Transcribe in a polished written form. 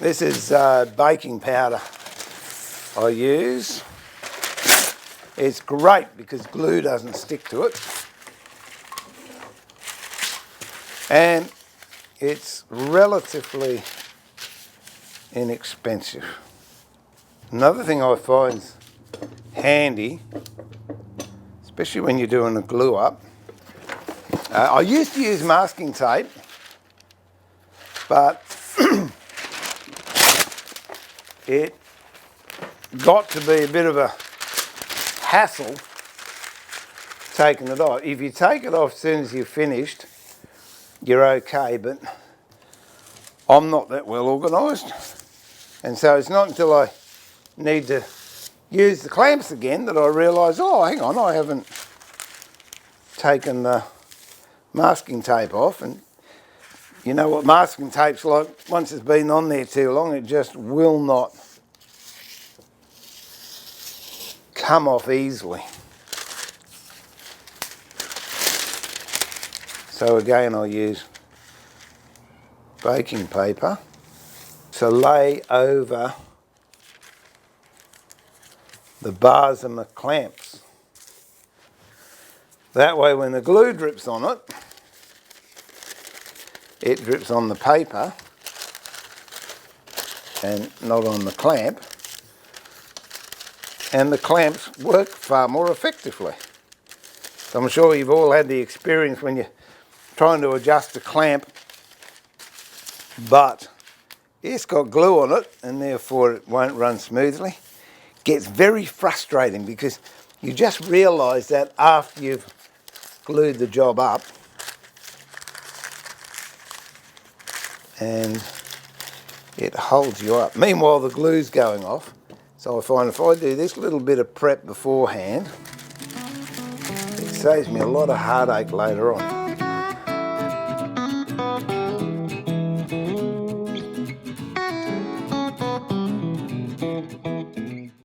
This is baking powder I use. It's great because glue doesn't stick to it. And it's relatively inexpensive. Another thing I find handy, especially when you're doing a glue up, I used to use masking tape, but it got to be a bit of a hassle taking it off. If you take it off as soon as you're finished, you're okay, but I'm not that well organised. And so it's not until I need to use the clamps again that I realise, oh, hang on, I haven't taken the masking tape off. And you know what masking tape's like, once it's been on there too long, it just will not come off easily. So again, I'll use baking paper to lay over the bars and the clamps. That way when the glue drips on it, it drips on the paper and not on the clamp, and the clamps work far more effectively. So I'm sure you've all had the experience when you're trying to adjust a clamp, but it's got glue on it and therefore it won't run smoothly. It gets very frustrating because you just realise that after you've glued the job up, and it holds you up. Meanwhile, the glue's going off. So I find if I do this little bit of prep beforehand, it saves me a lot of heartache later on.